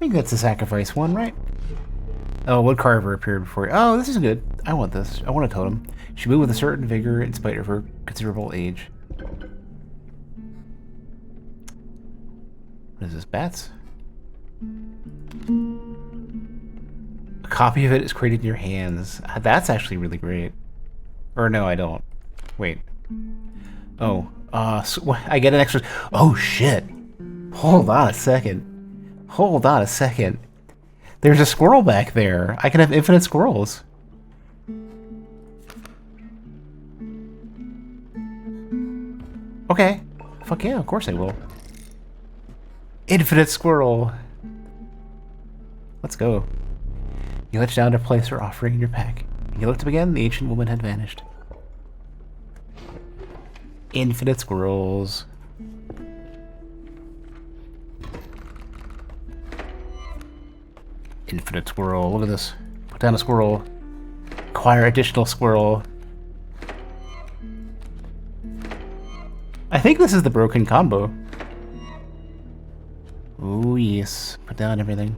think that's the sacrifice one, right? Oh, wood carver appeared before. Oh, this is good. I want this. I want a totem. She moved with a certain vigor in spite of her considerable age. What is this? Bats? A copy of it is created in your hands. That's actually really great. Or no, I don't. Wait. Oh, so I get an extra. Oh shit! Hold on a second. Hold on a second. There's a squirrel back there. I can have infinite squirrels. Okay. Fuck yeah, of course I will. Infinite squirrel. Let's go. You reached down to place her offering in your pack. When you looked up again, the ancient woman had vanished. Infinite squirrels. Infinite squirrel. Look at this. Put down a squirrel. Acquire additional squirrel. I think this is the broken combo. Oh yes. Put down everything.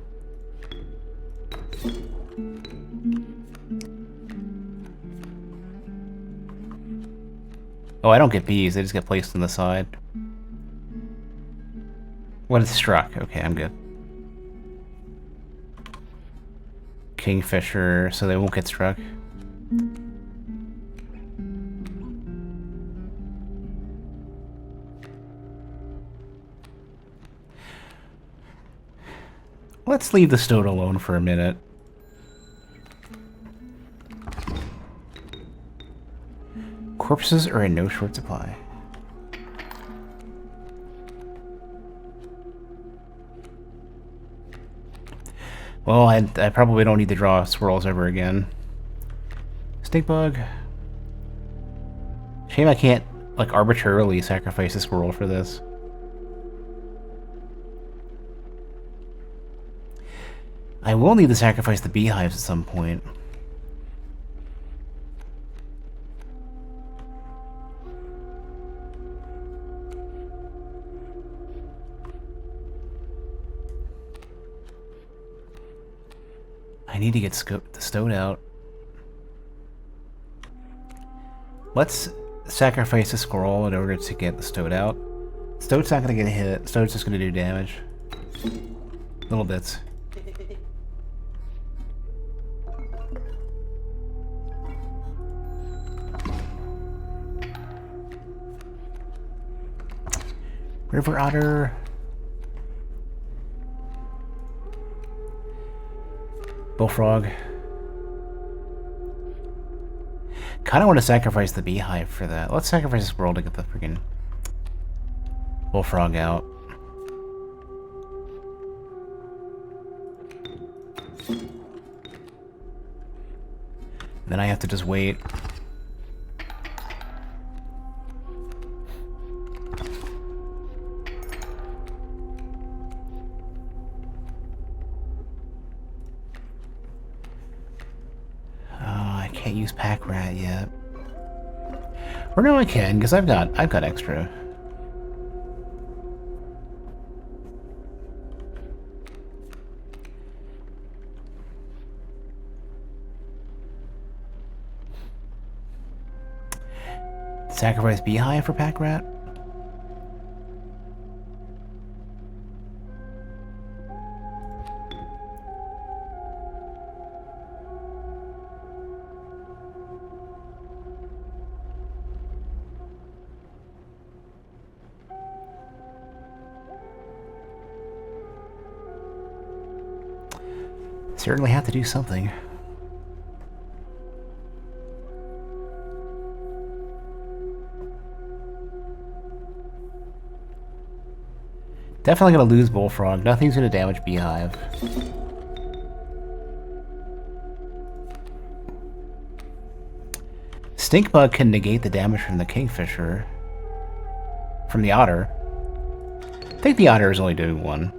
Oh, I don't get bees. They just get placed on the side. What is struck? Okay, I'm good. Kingfisher, so they won't get struck. Let's leave the stone alone for a minute. Corpses are in no short supply. Well, I probably don't need to draw swirls ever again. Stink bug. Shame I can't, like, arbitrarily sacrifice a squirrel for this. I will need to sacrifice the beehives at some point. I need to get the stone out. Let's sacrifice a squirrel in order to get the stone out. Stone's not going to get hit. Stone's just going to do damage. Little bits. River otter. Bullfrog. Kinda want to sacrifice the beehive for that. Let's sacrifice a squirrel to get the freaking bullfrog out. Then I have to just wait. Can't use pack rat yet. Or no, I can, because I've got extra. Sacrifice beehive for pack rat? Certainly have to do something. Definitely gonna lose bullfrog. Nothing's gonna damage beehive. Stink bug can negate the damage from the kingfisher. From the otter. I think the otter is only doing one.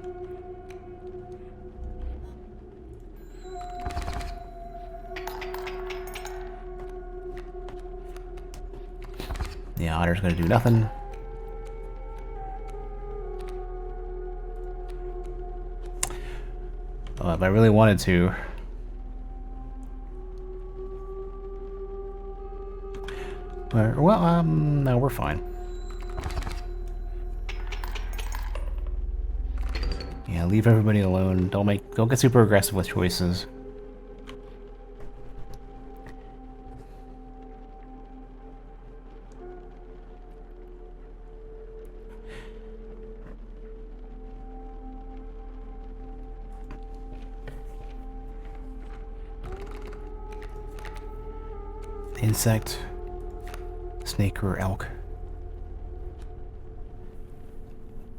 The otter's gonna do nothing. If I really wanted to. Well, no, we're fine. Yeah, leave everybody alone. Don't get super aggressive with choices. Insect, snake, or elk.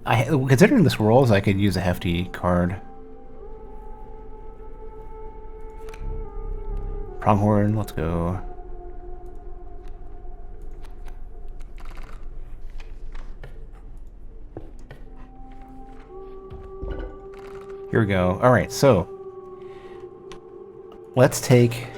Considering this rolls, I could use a hefty card. Pronghorn, let's go. Here we go. Alright, so let's take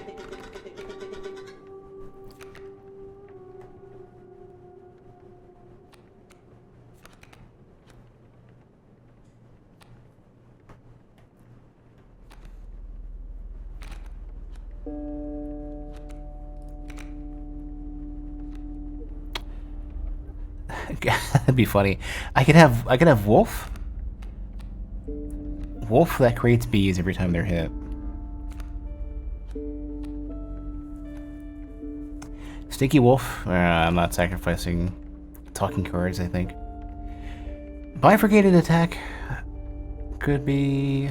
that'd be funny. I could have wolf. Wolf that creates bees every time they're hit. Sticky wolf. I'm not sacrificing talking cards, I think. Bifurcated attack could be.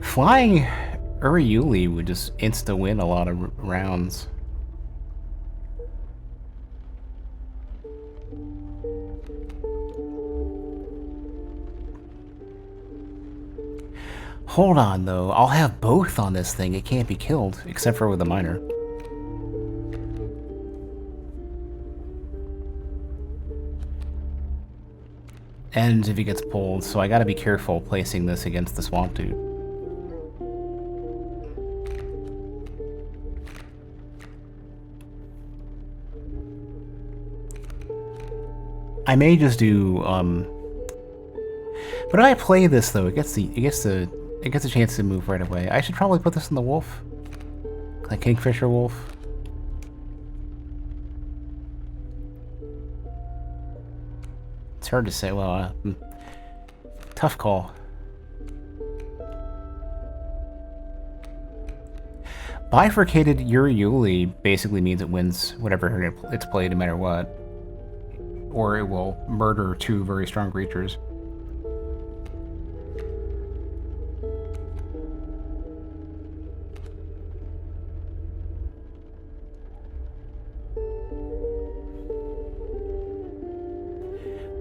Flying Uriuli would just insta-win a lot of rounds. Hold on, though. I'll have both on this thing. It can't be killed, except for with a miner. And if he gets pulled, so I gotta be careful placing this against the swamp dude. I may just do, but if I play this though, it gets a chance to move right away. I should probably put this in the wolf, like Kingfisher wolf. It's hard to say. Well, tough call. Bifurcated Uriuli basically means it wins whatever it's played, no matter what. Or it will murder two very strong creatures.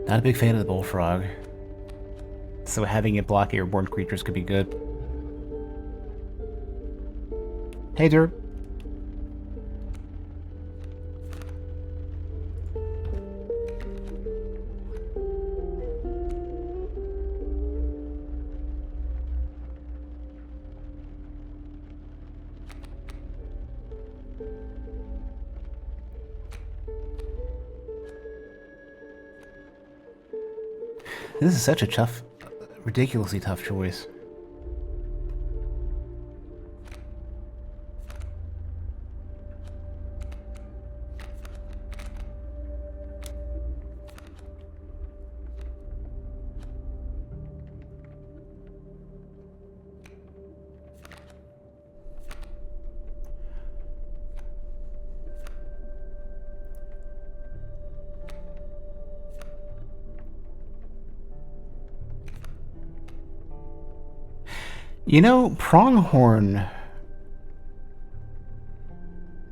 Not a big fan of the bullfrog. So having it block airborne creatures could be good. Hey, Jerp. This is such a tough, ridiculously tough choice. You know, Pronghorn,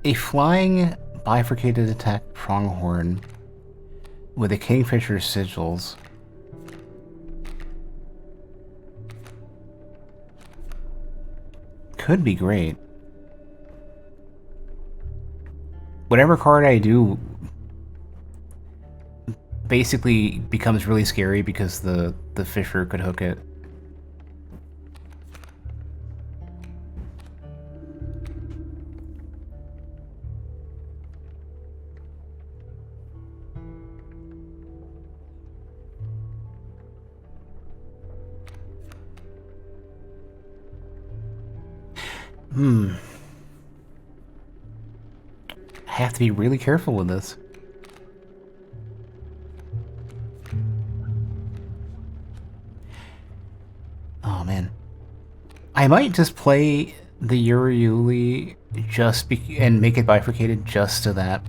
a flying bifurcated attack Pronghorn with a Kingfisher sigils could be great. Whatever card I do basically becomes really scary because the Fisher could hook it. I have to be really careful with this. Oh man. I might just play the Yuri and make it bifurcated just so that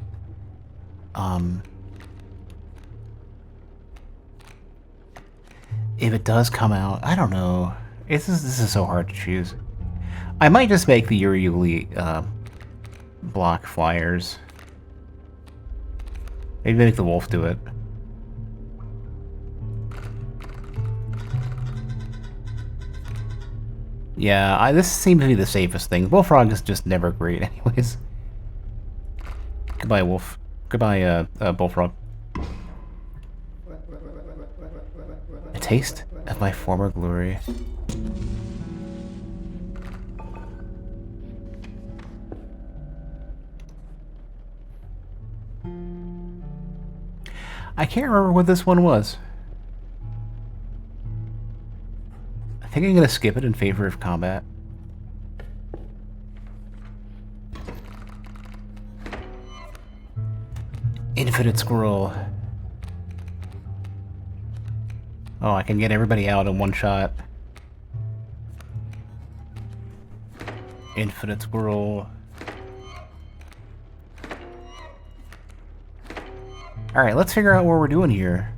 if it does come out, I don't know. This is so hard to choose. I might just make the Yuri block flyers. Maybe make the wolf do it. Yeah, this seems to be the safest thing. Bullfrog is just never great anyways. Goodbye, wolf. Goodbye, bullfrog. A taste of my former glory. I can't remember what this one was. I think I'm gonna skip it in favor of combat. Infinite squirrel. Oh, I can get everybody out in one shot. Infinite squirrel. Alright, let's figure out what we're doing here.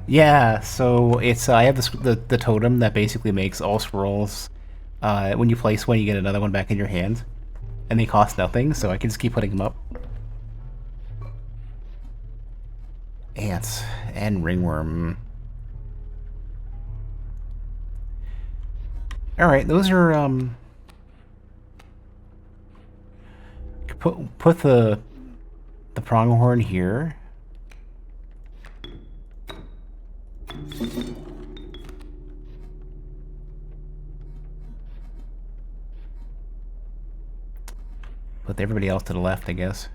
Yeah, so it's I have the totem that basically makes all squirrels. When you place one, you get another one back in your hand. And they cost nothing, so I can just keep putting them up. Ants and ringworm. Alright, those are put the pronghorn here. Put everybody else to the left, I guess.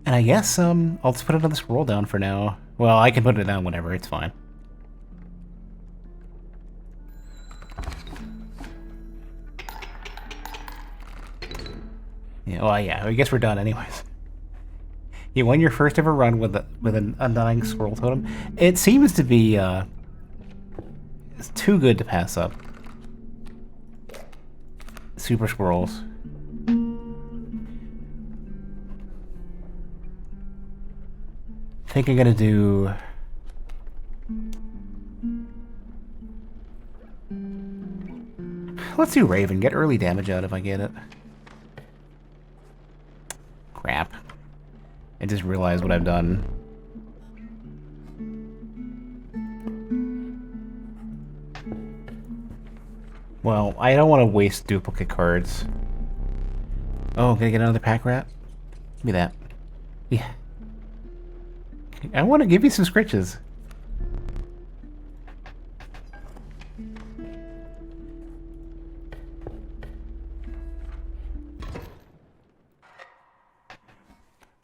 And I guess, I'll just put another scroll down for now. Well, I can put it down whenever, it's fine. Yeah, well, yeah, I guess we're done anyways. You won your first ever run with an undying squirrel totem. It seems to be, it's too good to pass up. Super squirrels. I think I'm gonna do... Let's do Raven. Get early damage out if I get it. Crap. I just realized what I've done. Well, I don't want to waste duplicate cards. Oh, gonna get another pack rat? Give me that. Yeah. I want to give you some scritches.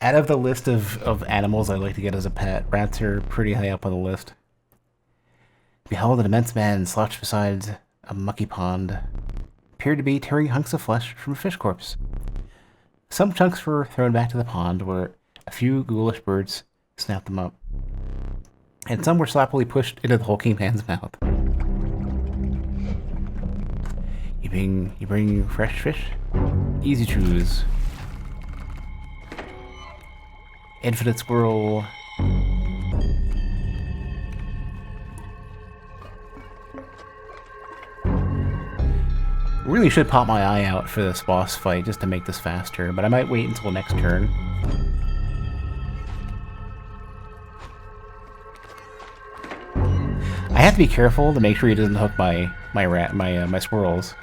Out of the list of animals I'd like to get as a pet, rats are pretty high up on the list. Behold, an immense man slouched beside a mucky pond. Appeared to be tearing hunks of flesh from a fish corpse. Some chunks were thrown back to the pond, where a few ghoulish birds snapped them up. And some were sloppily pushed into the hulking man's mouth. You bring fresh fish? Easy choose. Infinite squirrel. Really should pop my eye out for this boss fight just to make this faster, but I might wait until next turn. I have to be careful to make sure he doesn't hook my squirrels.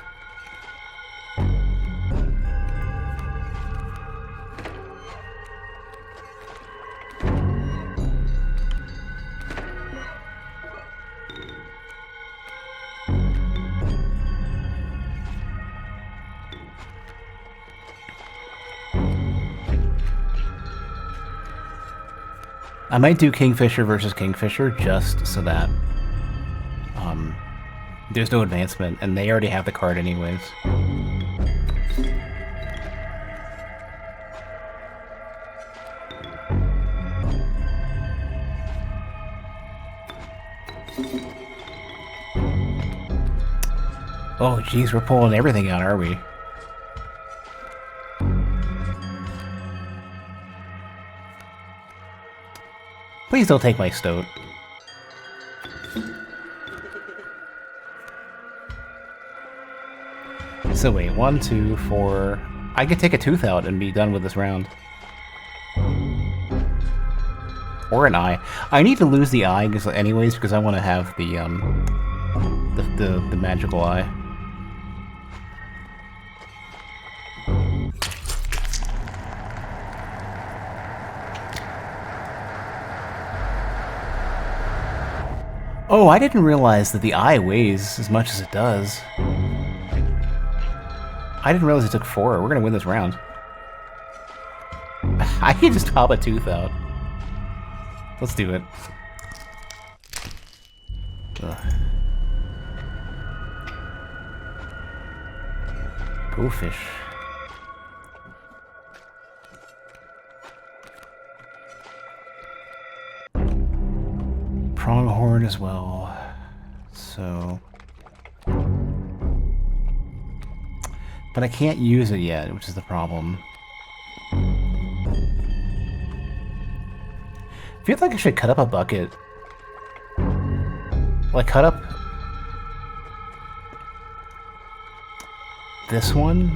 I might do Kingfisher versus Kingfisher just so that there's no advancement, and they already have the card anyways. Oh, jeez, we're pulling everything out, are we? Please don't take my stoat. So wait, 1, 2, 4... I could take a tooth out and be done with this round. Or an eye. I need to lose the eye anyways because I want to have the magical eye. Oh, I didn't realize that the eye weighs as much as it does. I didn't realize it took 4. We're gonna win this round. I can just pop a tooth out. Let's do it. Ugh. Go fish. Pronghorn as well. So... But I can't use it yet, which is the problem. I feel like I should cut up a bucket. Like, cut up... this one?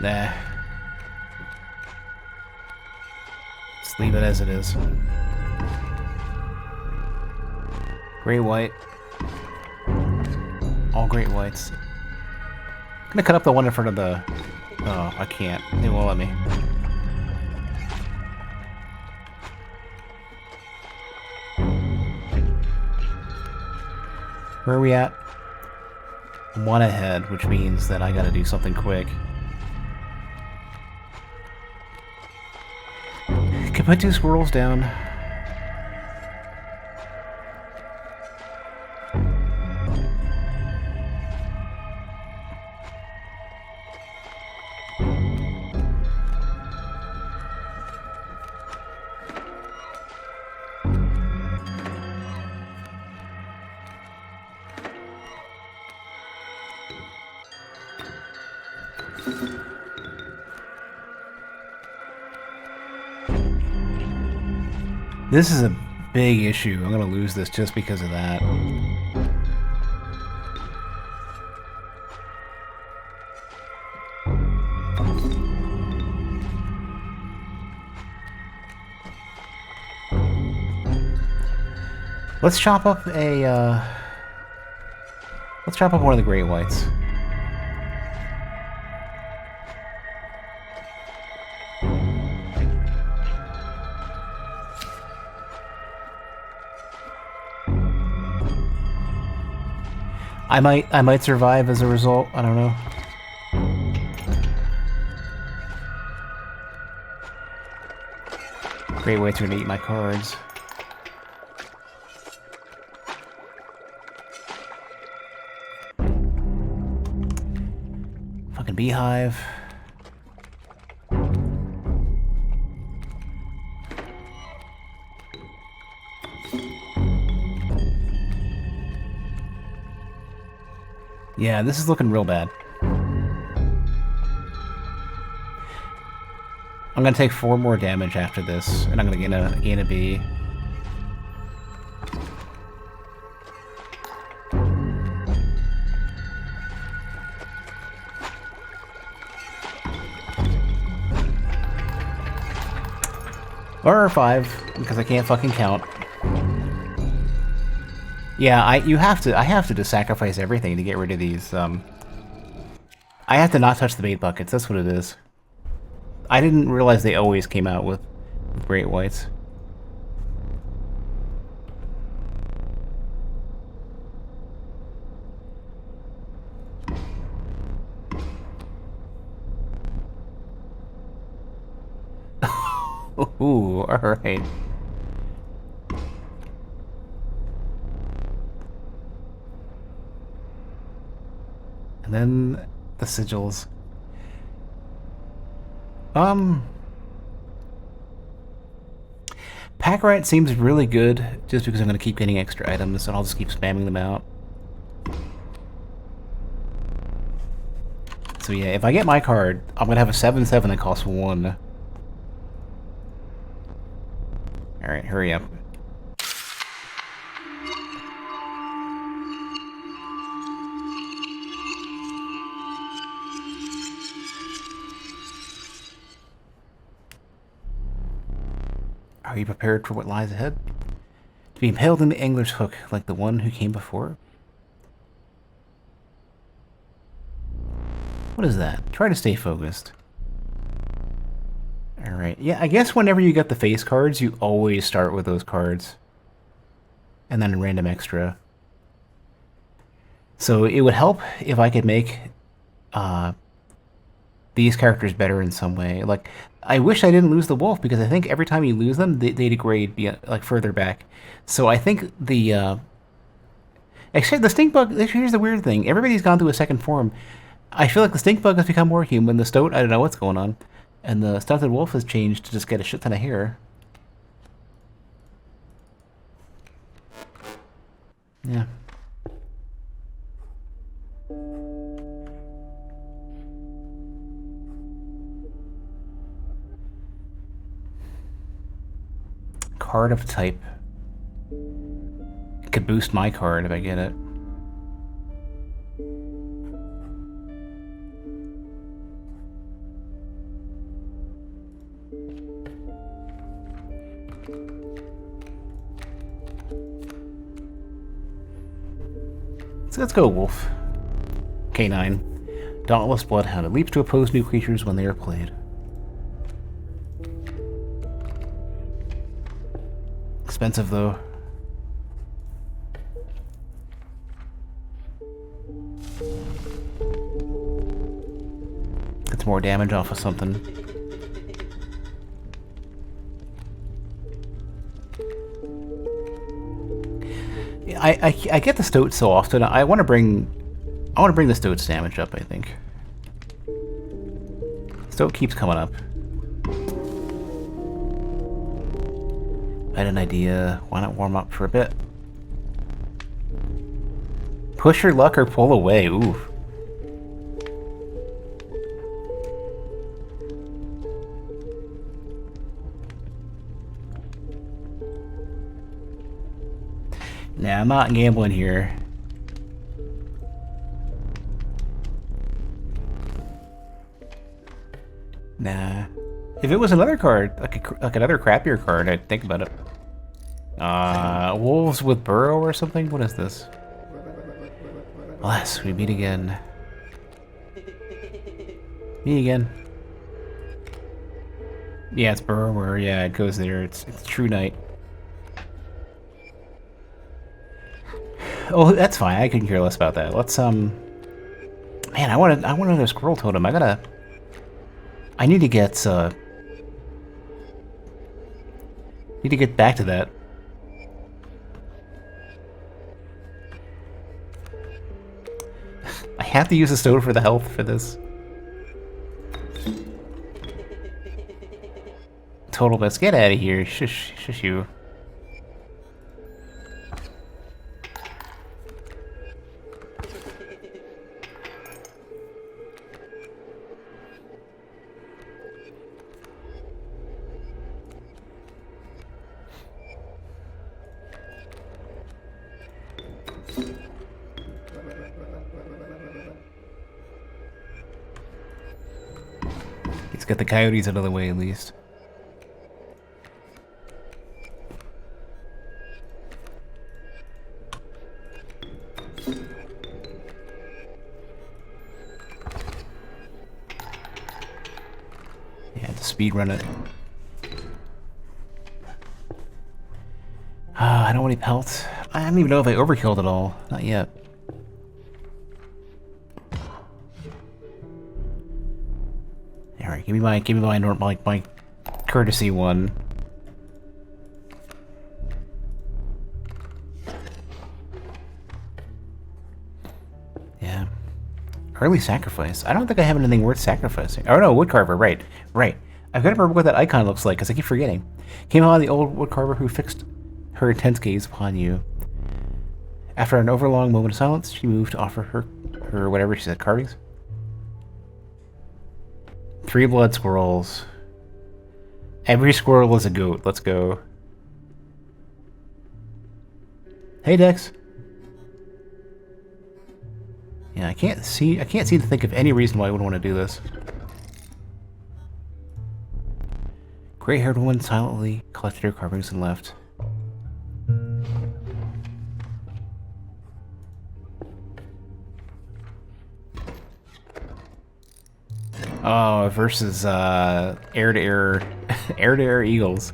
Nah. Just leave it as it is. Gray white. All great whites. I'm gonna cut up the one in front of the... Oh, I can't. They won't let me. Where are we at? 1 ahead, which means that I gotta do something quick. Can I put 2 squirrels down? This is a big issue. I'm gonna lose this just because of that. Let's chop up a, let's chop up one of the great whites. I might survive as a result. I don't know. Great whites are gonna eat my cards. Fucking beehive. Yeah, this is looking real bad. I'm gonna take 4 more damage after this, and I'm gonna gain a bee. Or 5, because I can't fucking count. Yeah, I have to just sacrifice everything to get rid of these, I have to not touch the bait buckets, that's what it is. I didn't realize they always came out with great whites. Ooh, alright. And then the sigils. Pack Rat seems really good just because I'm going to keep getting extra items and I'll just keep spamming them out. So yeah, if I get my card, I'm going to have a 7/7 that costs 1. Alright, hurry up. Are you prepared for what lies ahead? To be impaled in the angler's hook like the one who came before? What is that? Try to stay focused. Alright, yeah, I guess whenever you get the face cards, you always start with those cards. And then a random extra. So it would help if I could make these characters better in some way. Like, I wish I didn't lose the wolf, because I think every time you lose them, they degrade like further back. So I think the except the stink bug. Here's the weird thing: everybody's gone through a second form. I feel like the stink bug has become more human. The stoat, I don't know what's going on, and the stunted wolf has changed to just get a shit ton of hair. Yeah. Card of type. It could boost my card if I get it. So let's go, wolf. K9. Dauntless Bloodhound. It leaps to oppose new creatures when they are played. Expensive, though. Gets more damage off of something. I get the stoat so often. I want to bring the stoat's damage up, I think. Stoat keeps coming up. I had an idea. Why not warm up for a bit? Push your luck or pull away. Ooh. Nah, I'm not gambling here. Nah. If it was another card, like another crappier card, I'd think about it. Wolves with Burrow or something? What is this? Alas, we meet again. Meet again. Yeah, it's Burrower. Yeah, it goes there. It's True Night. Oh, that's fine. I couldn't care less about that. Let's man, I want another squirrel totem. I need to get back to that. I have to use the stone for the health for this. Total best. Get out of here. Shush you. Let's get the coyotes out of the way at least. Yeah, to speed run it. I don't want any pelts. I don't even know if I overkilled at all. Not yet. Alright, give me my courtesy one. Yeah. Early sacrifice. I don't think I have anything worth sacrificing. Oh no, woodcarver, right. Right. I've got to remember what that icon looks like, because I keep forgetting. Came on the old woodcarver who fixed her intense gaze upon you. After an overlong moment of silence, she moved to offer her whatever she said, carvings. 3 blood squirrels. Every squirrel is a goat. Let's go. Hey, Dex. Yeah, I can't seem to think of any reason why I would want to do this. Gray-haired woman silently collected her carvings and left. Oh, versus air-to-air air-to-air eagles.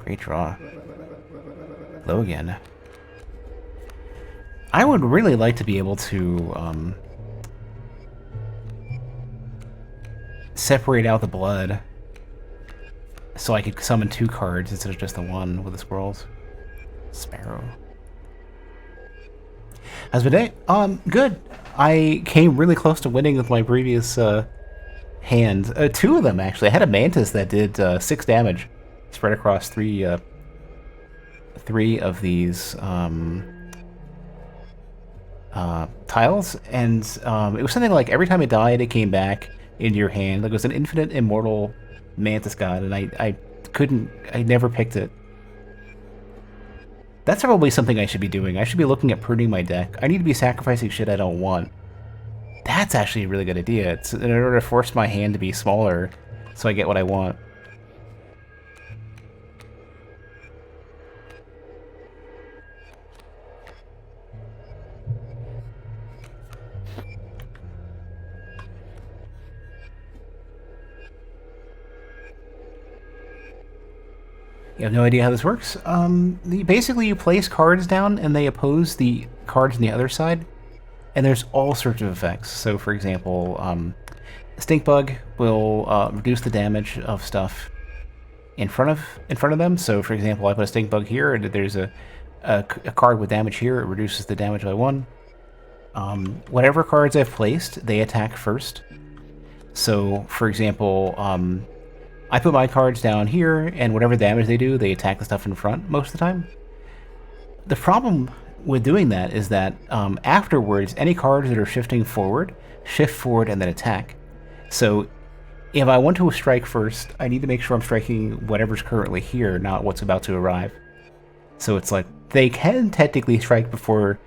Great draw. Low again. I would really like to be able to separate out the blood so I could summon 2 cards instead of just the one with the squirrels. Sparrow. How's my day? Good. I came really close to winning with my previous hand. 2 of them, actually. I had a mantis that did 6 damage spread across 3 of these tiles, and it was something like every time it died, it came back into your hand. Like it was an infinite immortal mantis god, and I never picked it. That's probably something I should be doing. I should be looking at pruning my deck. I need to be sacrificing shit I don't want. That's actually a really good idea. It's in order to force my hand to be smaller so I get what I want. You have no idea how this works? Basically, you place cards down, and they oppose the cards on the other side, and there's all sorts of effects. So, for example, Stink Bug will reduce the damage of stuff in front of them. So, for example, I put a Stink Bug here, and there's a card with damage here. It reduces the damage by 1. Whatever cards I've placed, they attack first. So, for example, I put my cards down here, and whatever damage they do, they attack the stuff in front most of the time. The problem with doing that is that afterwards, any cards that are shifting forward, shift forward and then attack. So if I want to strike first, I need to make sure I'm striking whatever's currently here, not what's about to arrive. So it's like, they can technically strike before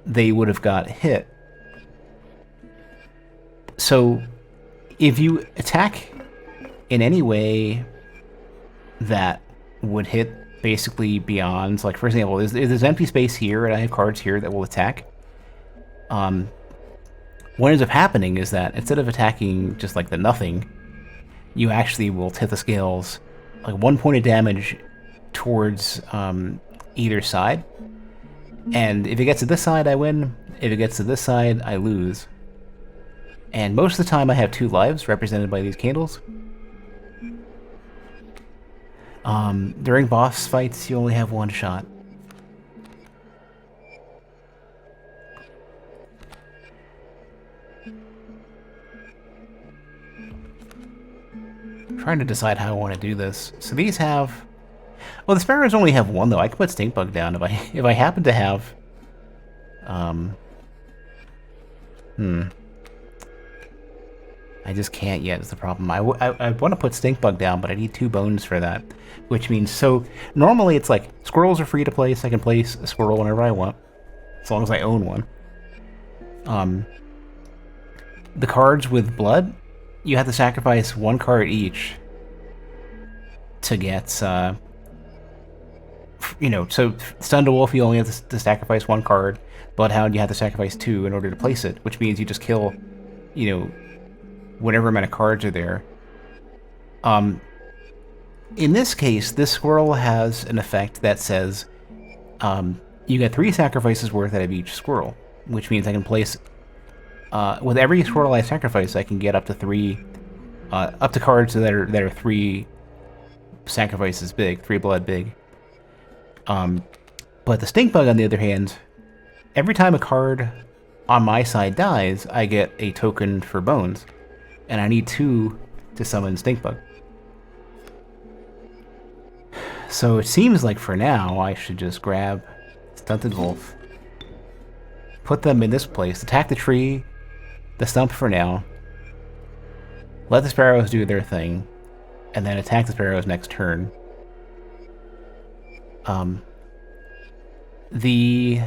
they would have got hit. So if you attack in any way that would hit basically beyond, like for example, there's empty space here and I have cards here that will attack. What ends up happening is that instead of attacking just like the nothing, you actually will tip the scales like 1 point of damage towards either side. And if it gets to this side, I win. If it gets to this side, I lose. And most of the time I have 2 lives represented by these candles. During boss fights, you only have 1 shot. I'm trying to decide how I want to do this. So these have... Well, the sparrows only have 1, though. I could put Stink Bug down if I happen to have... I just can't yet, is the problem. I want to put Stink Bug down, but I need 2 bones for that. Which means, so, normally it's like, squirrels are free to place. I can place a squirrel whenever I want. As long as I own one. The cards with blood, you have to sacrifice 1 card each to get, so Stunned Wolf, you only have to sacrifice 1 card. Bloodhound, you have to sacrifice 2 in order to place it, which means you just kill, whatever amount of cards are there. In this case, this squirrel has an effect that says you get 3 sacrifices worth out of each squirrel, which means I can place... with every squirrel I sacrifice, I can get up to 3 Up to cards that are 3 sacrifices big, 3 blood big. But the stink bug, on the other hand, every time a card on my side dies, I get a token for bones, and I need 2 to summon stink bug. So it seems like for now I should just grab Stunted Wolf, put them in this place, attack the tree, the stump for now, let the sparrows do their thing, and then attack the sparrows next turn. The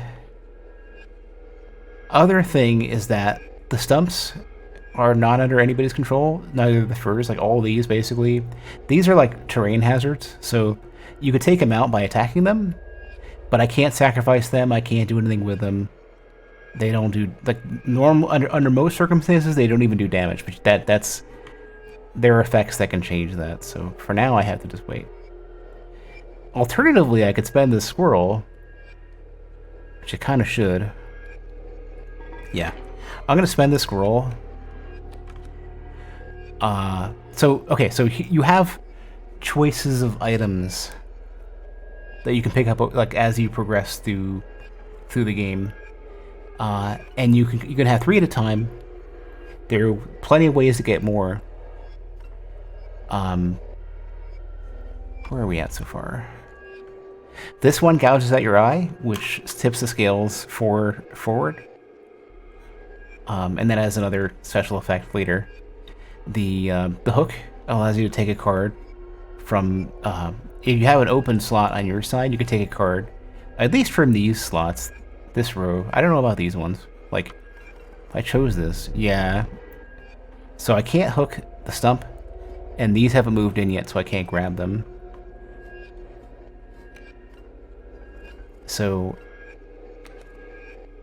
other thing is that the stumps are not under anybody's control, neither the furs, like all these basically. These are like terrain hazards, so you could take them out by attacking them, but I can't sacrifice them, I can't do anything with them. They don't do, like, normal, under most circumstances, they don't even do damage, but that's, there are effects that can change that, so for now I have to just wait. Alternatively, I could spend this squirrel, which I kind of should. Yeah. I'm going to spend this squirrel. Okay, so you have choices of items that you can pick up, like, as you progress through the game. And you can have 3 at a time. There are plenty of ways to get more. Where are we at so far? This one gouges at your eye, which tips the scales forward. And then has another special effect later. The hook allows you to take a card from... if you have an open slot on your side, you can take a card, at least from these slots, this row. I don't know about these ones. Like, if I chose this, yeah. So I can't hook the stump, and these haven't moved in yet, so I can't grab them. So,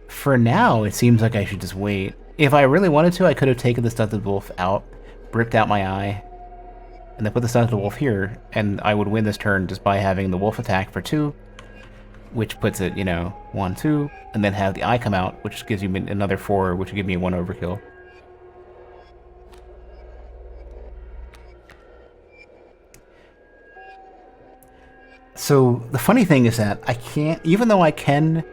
for now, it seems like I should just wait. If I really wanted to, I could have taken the Stunted Wolf out, bricked out my eye, and then put the Stunted Wolf here, and I would win this turn just by having the wolf attack for 2, which puts it, 1, 2, and then have the eye come out, which gives you another 4, which would give me 1 overkill. So the funny thing is that I can't, even though I can,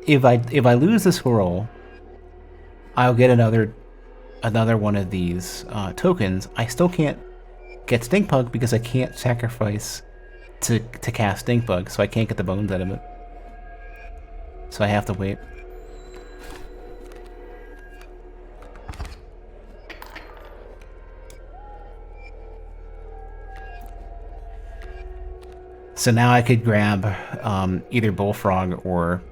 if I lose the squirrel, I'll get another one of these tokens. I still can't get stink bug because I can't sacrifice to cast stink bug, so I can't get the bones out of it. So I have to wait. So now I could grab either Bullfrog or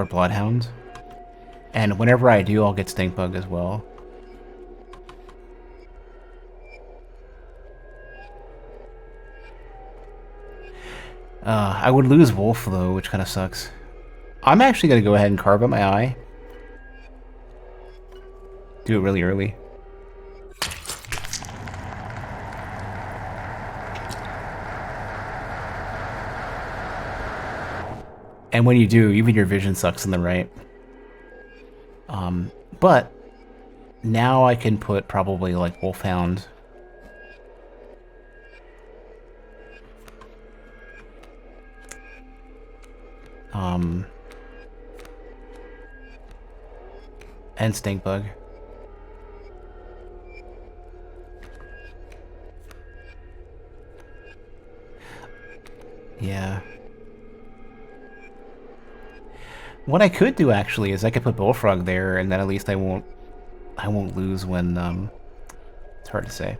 Bloodhound, and whenever I do, I'll get Stink Bug as well. I would lose Wolf though, which kind of sucks. I'm actually gonna go ahead and carve out my eye. Do it really early. And when you do, even your vision sucks in the right. But now I can put probably like Wolfhound. And Stink Bug. Yeah. What I could do actually is I could put Bullfrog there, and then at least I won't lose when it's hard to say.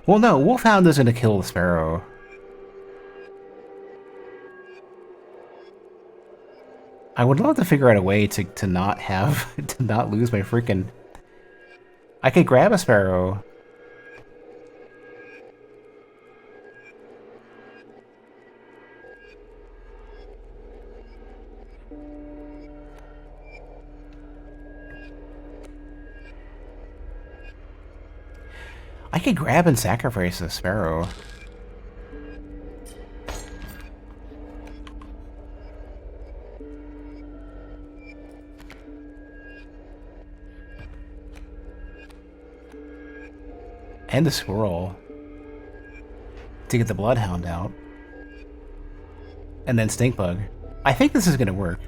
Well, no, Wolfhound isn't to kill the Sparrow. I would love to figure out a way to not have to not lose my freaking. I could grab a Sparrow. I could grab and sacrifice a Sparrow. And the squirrel. To get the bloodhound out. And then stink bug. I think this is gonna work.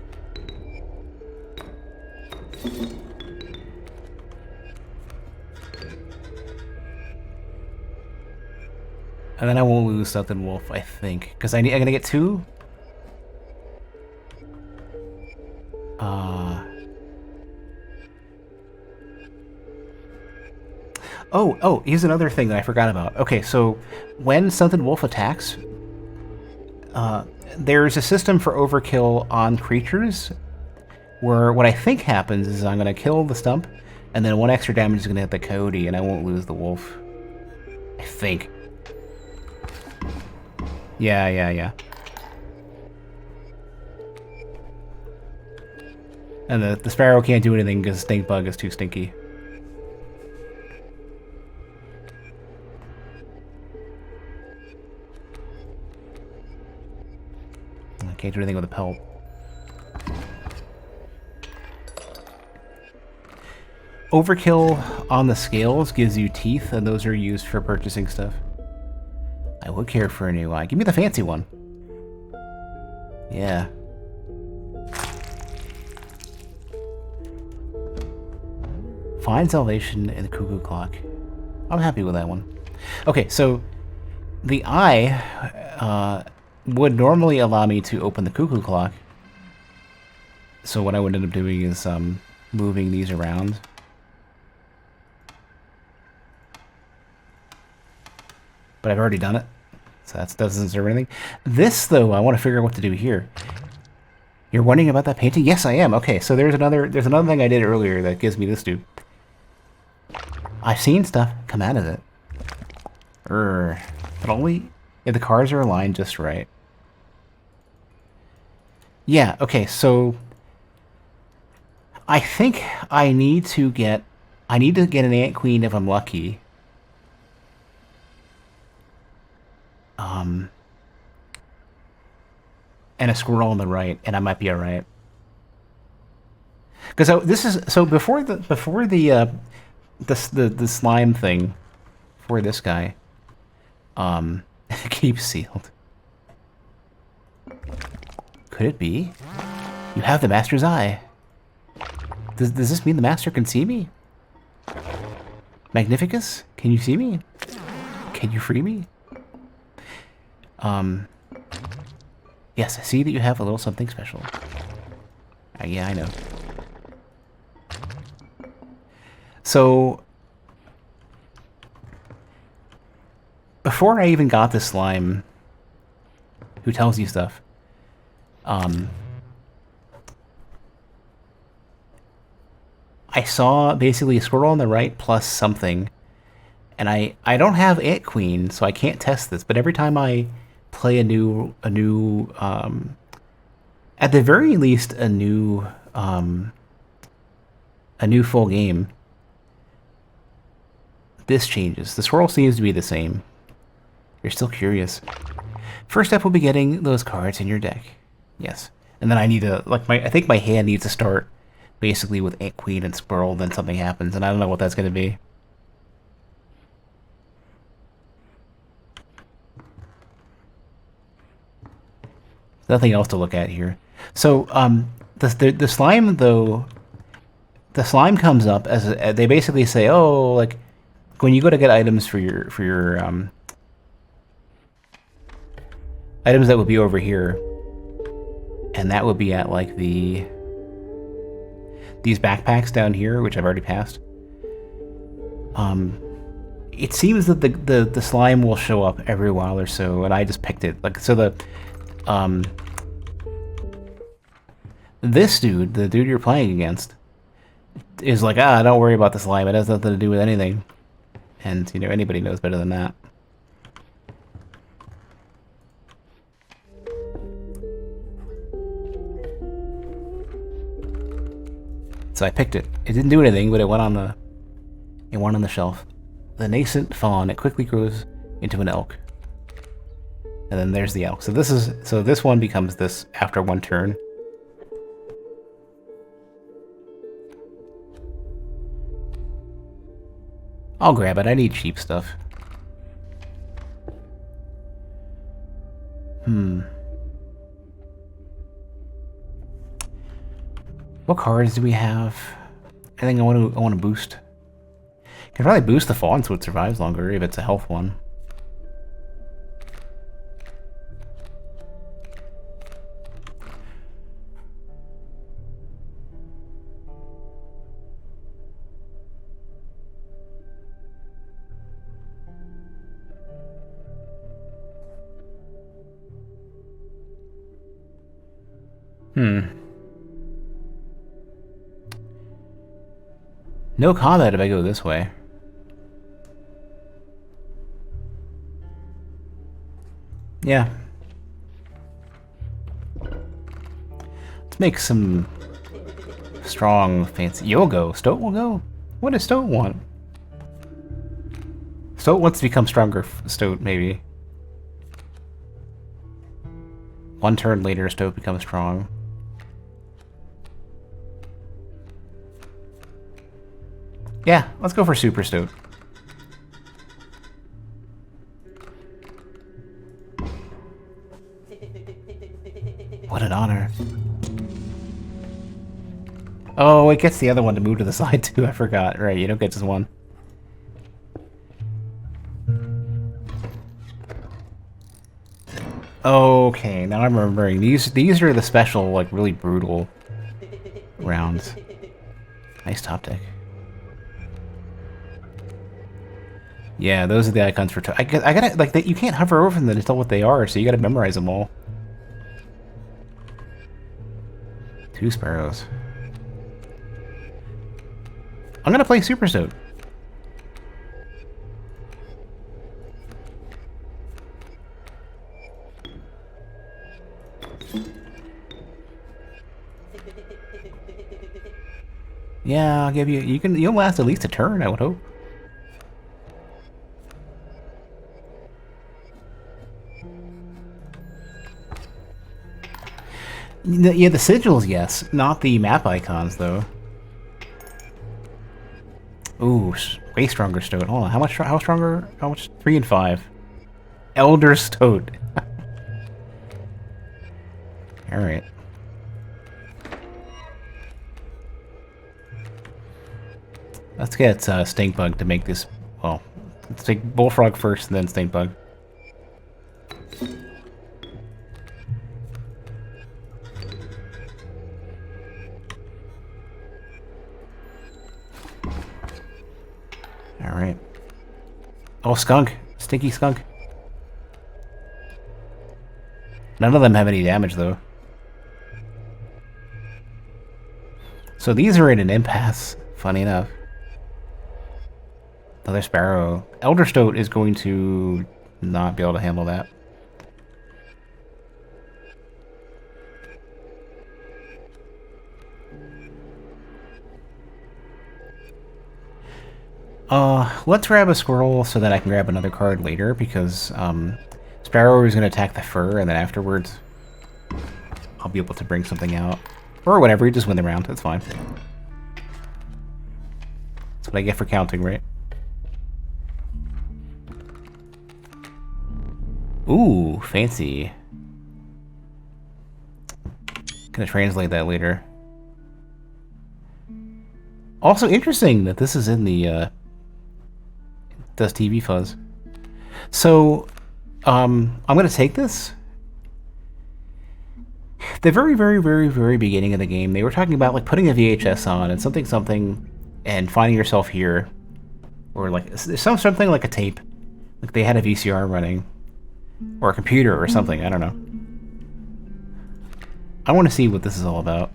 And then I won't lose something wolf, I think. Because I'm gonna get 2. Oh, here's another thing that I forgot about. Okay, so when something wolf attacks, there's a system for overkill on creatures, where what I think happens is I'm gonna kill the stump, and then 1 extra damage is gonna hit the coyote, and I won't lose the wolf. I think. Yeah. And the sparrow can't do anything because stink bug is too stinky. I can't do anything with a pelt. Overkill on the scales gives you teeth, and those are used for purchasing stuff. I would care for a new eye. Give me the fancy one. Yeah. Find salvation in the cuckoo clock. I'm happy with that one. Okay, so the eye would normally allow me to open the cuckoo clock. So what I would end up doing is moving these around. But I've already done it, so that doesn't serve anything. This, though, I want to figure out what to do here. You're wondering about that painting? Yes, I am. Okay, so there's another thing I did earlier that gives me this dude. I've seen stuff come out of it. But only if the cards are aligned just right. Yeah, okay, so I think I need to get an Ant Queen if I'm lucky. And a squirrel on the right, and I might be alright. Because this is before the slime thing for this guy. Keep sealed. Could it be? You have the master's eye. Does this mean the master can see me? Magnificus? Can you see me? Can you free me? Yes, I see that you have a little something special. Yeah, I know. So, before I even got the slime who tells you stuff, I saw basically a squirrel on the right plus something, and I don't have Ant Queen, so I can't test this, but every time I play a new at the very least a new full game, this changes. The swirl seems to be the same. You're still curious. First step will be getting those cards in your deck. Yes. And then I need to, I think my hand needs to start basically with Ant Queen and Squirrel, then something happens, and I don't know what that's going to be. Nothing else to look at here. So, the slime, though, the slime comes up as they basically say, oh, like, when you go to get items for your items that would be over here, and that would be at, like, these backpacks down here, which I've already passed. It seems that the slime will show up every while or so, and I just picked it. Like, so this dude, the dude you're playing against, is like, don't worry about the slime. It has nothing to do with anything. And, you know, anybody knows better than that. So I picked it. It didn't do anything, but it went on the shelf. The nascent fawn, it quickly grows into an elk. And then there's the elk. So this one becomes this after one turn. I'll grab it. I need cheap stuff. What cards do we have? I think I want to boost. Can probably boost the fawn so it survives longer if it's a health one. No combat if I go this way. Yeah. Let's make some strong, fancy. You'll go. Stoat will go. What does Stoat want? Stoat wants to become stronger. Stoat, maybe. One turn later, Stoat becomes strong. Yeah, let's go for Super Stoat. What an honor. Oh, it gets the other one to move to the side too, I forgot. Right, you don't get just one. Okay, now I'm remembering. These are the special, like, really brutal rounds. Nice top deck. Yeah, those are the icons for... I gotta... Like, you can't hover over them to tell what they are, so you gotta memorize them all. 2 sparrows. I'm gonna play Super Stoat. Yeah, I'll give you... You'll last at least a turn, I would hope. Yeah, the sigils, yes. Not the map icons, though. Ooh, way stronger Stoat. Hold on, how stronger? How much? 3 and 5. Elder Stoat. Alright. Let's get Stinkbug to make this... Well, let's take Bullfrog first and then Stinkbug. Alright. Oh, Skunk. Stinky Skunk. None of them have any damage, though. So these are in an impasse, funny enough. Another Sparrow. Elder Stoat is going to not be able to handle that. Let's grab a squirrel so that I can grab another card later, because Sparrow is going to attack the fur, and then afterwards I'll be able to bring something out. Or whatever, you just win the round, that's fine. That's what I get for counting, right? Ooh, fancy. Gonna translate that later. Also interesting that this is in the does TV fuzz. So I'm gonna take this. The very beginning of the game, they were talking about like putting a VHS on and something and finding yourself here, or like something like a tape, like they had a VCR running, or a computer or something. I don't know. I want to see what this is all about.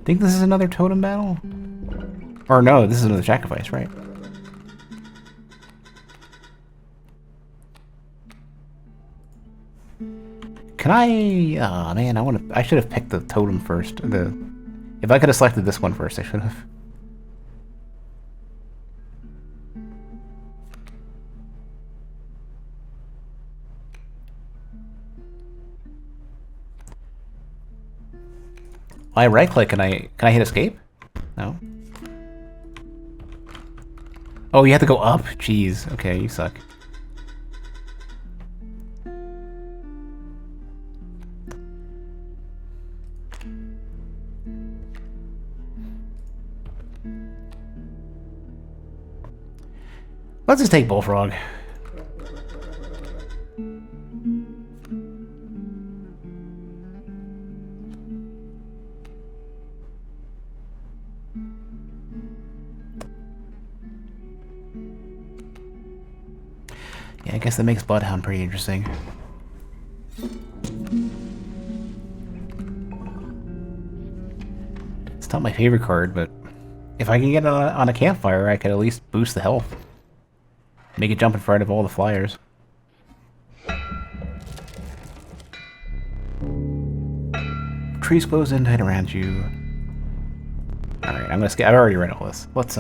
Think this is another totem battle? Or no, this is another sacrifice, right? Can I... Oh man, I should have picked the totem first. If I could have selected this one first, I should have. I right click and can I hit escape? Oh, you have to go up? Jeez. Okay, you suck. Let's just take Bullfrog. Yeah, I guess that makes Bloodhound pretty interesting. It's not my favorite card, but if I can get it on a campfire, I could at least boost the health. Make it jump in front of all the flyers. Trees close in tight around you. Alright, I'm gonna skip. I've already read all this. Let's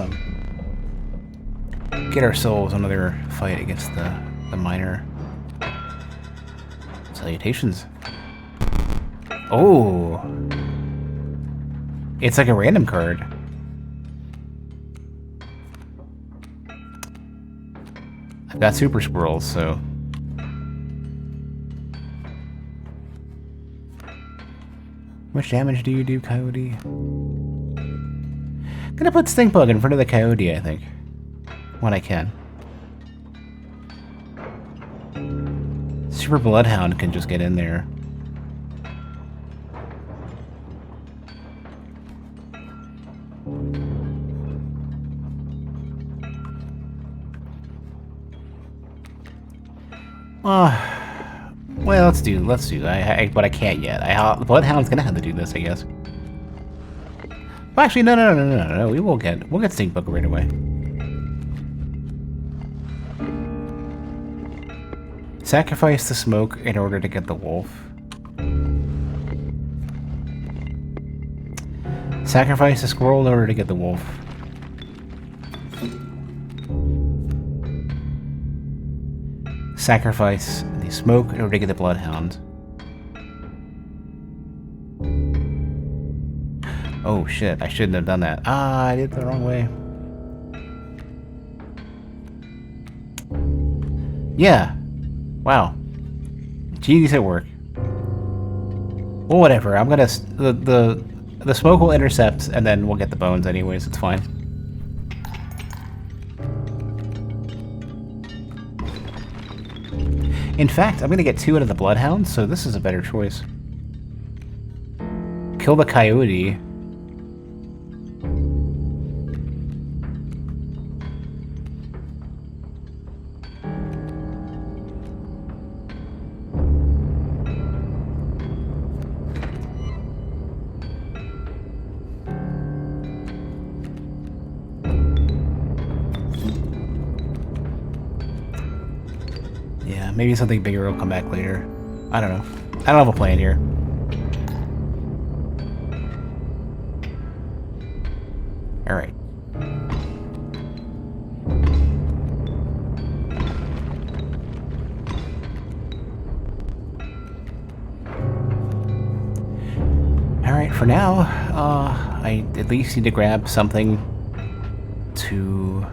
get ourselves another fight against the miner. Salutations. Oh! It's like a random card. I've got super squirrels, so... How much damage do you do, Coyote? I'm gonna put Stink Bug in front of the Coyote, I think. When I can. Super Bloodhound can just get in there. Well, let's do. But I can't yet. The Bloodhound's gonna have to do this, I guess. Well, actually, no. We'll get Stink Bug right away. Sacrifice the smoke in order to get the wolf. Sacrifice the squirrel in order to get the wolf. Sacrifice the smoke in order to get the bloodhound. Oh shit, I shouldn't have done that. Ah, I did it the wrong way. Yeah. Wow. Genius at work. Well, whatever. I'm gonna... The smoke will intercept, and then we'll get the bones anyways. It's fine. In fact, I'm gonna get 2 out of the bloodhound, so this is a better choice. Kill the coyote. Yeah, maybe something bigger will come back later. I don't know. I don't have a plan here. Alright. Alright, for now, I at least need to grab something to...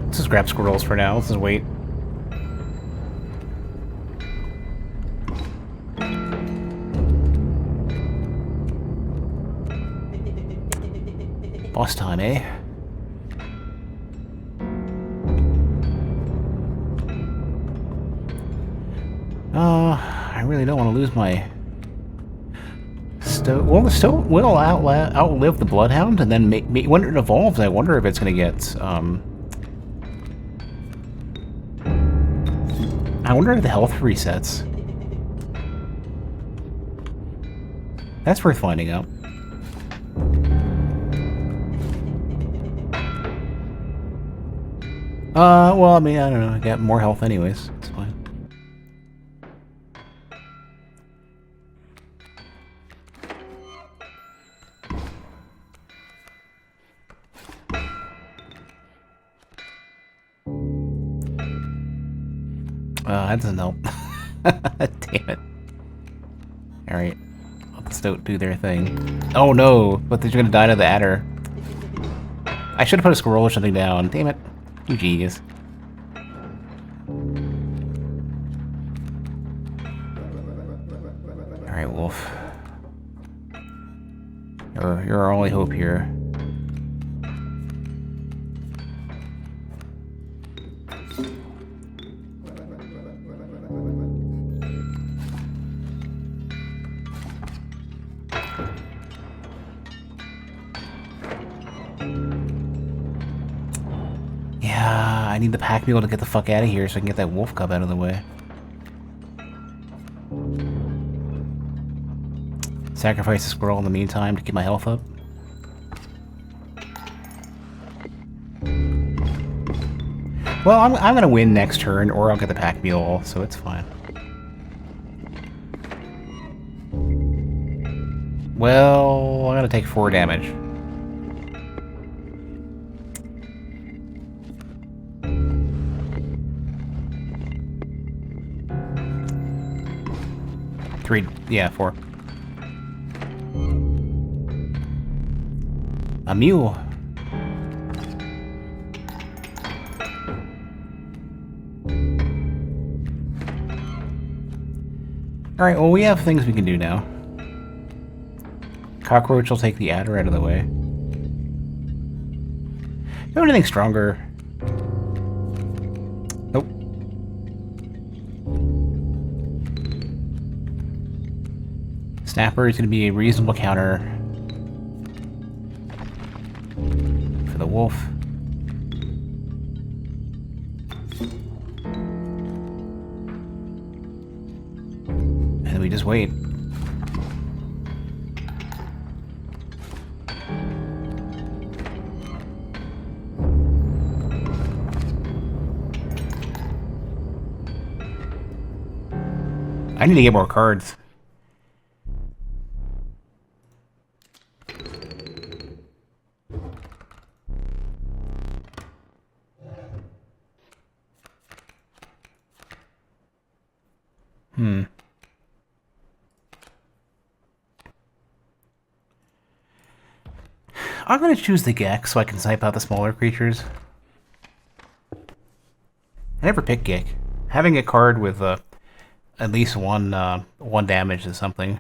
Let's just grab squirrels for now. Let's just wait. Boss time, eh? I really don't want to lose my stove. Well, the stove will outlive the bloodhound, and then when it evolves, I wonder if it's going to get I wonder if the health resets. That's worth finding out. Well, I mean, I don't know. I got more health anyways. It's fine. That doesn't help. Damn it. Alright. Let's do their thing. Oh no! But they're gonna die to the adder. I should have put a squirrel or something down. Damn it. You genius. Alright, Wolf. You're our only hope here. Yeah, I need the pack mule to get the fuck out of here so I can get that wolf cub out of the way. Sacrifice the squirrel in the meantime to keep my health up. Well, I'm gonna win next turn, or I'll get the pack mule, so it's fine. Well, I'm gonna take 4 damage. Yeah, 4. A mule. Alright, well, we have things we can do now. Cockroach will take the adder out of the way. You have anything stronger? Nope. Snapper is going to be a reasonable counter for the wolf. And we just wait. I need to get more cards. I'm going to choose the Gek so I can snipe out the smaller creatures. I never pick Gek. Having a card with at least one damage is something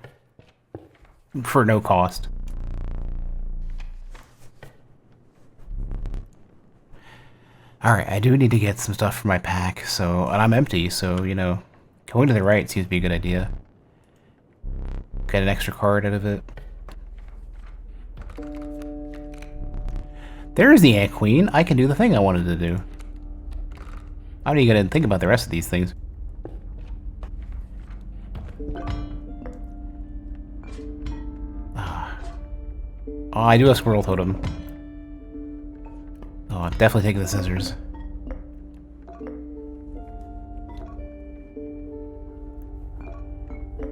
for no cost. Alright, I do need to get some stuff for my pack, so, and I'm empty, so, you know, going to the right seems to be a good idea. Get an extra card out of it. There's the Ant Queen. I can do the thing I wanted to do. I'm not even going to think about the rest of these things. Oh, I do have Squirrel Totem. Oh, I'm definitely taking the scissors.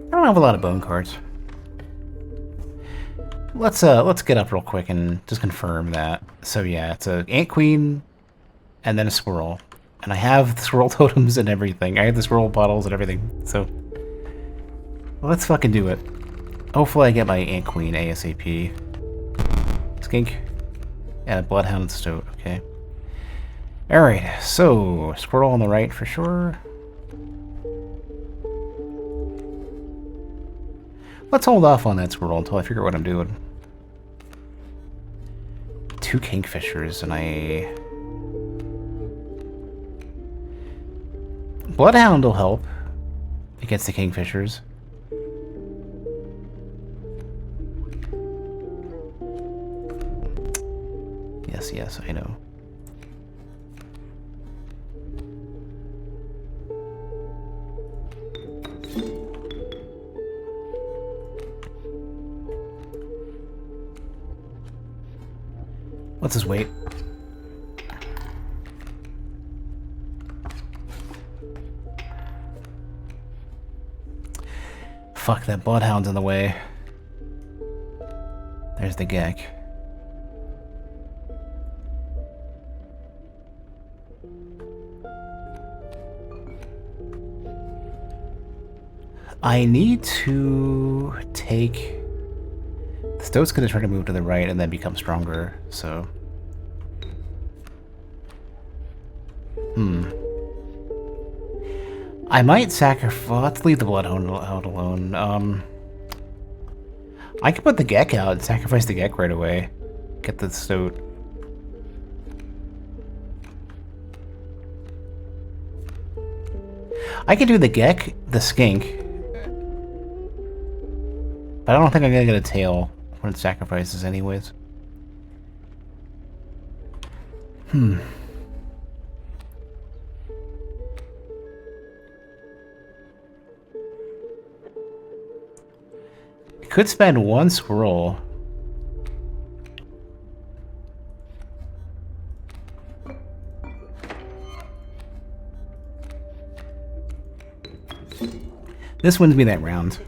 I don't have a lot of bone cards. Let's get up real quick and just confirm that. So yeah, it's a Ant Queen and then a squirrel. And I have the squirrel totems and everything. I have the squirrel bottles and everything. So let's fucking do it. Hopefully I get my Ant Queen ASAP. Skink. And a Bloodhound Stoat, okay. Alright, so squirrel on the right for sure. Let's hold off on that squirrel until I figure out what I'm doing. 2 Kingfishers and I... Bloodhound will help against the Kingfishers. Yes, I know. Let's just wait. Fuck, that Bloodhound's in the way. There's the Gek. I need to take... The Stoat's gonna try to move to the right and then become stronger, so... I might sacrifice... Let's leave the bloodhound out alone. I could put the Gek out and sacrifice the Gek right away. Get the stoat. I could do the Gek, the Skink. But I don't think I'm gonna get a tail when it sacrifices anyways. Could spend one scroll. This wins me that round.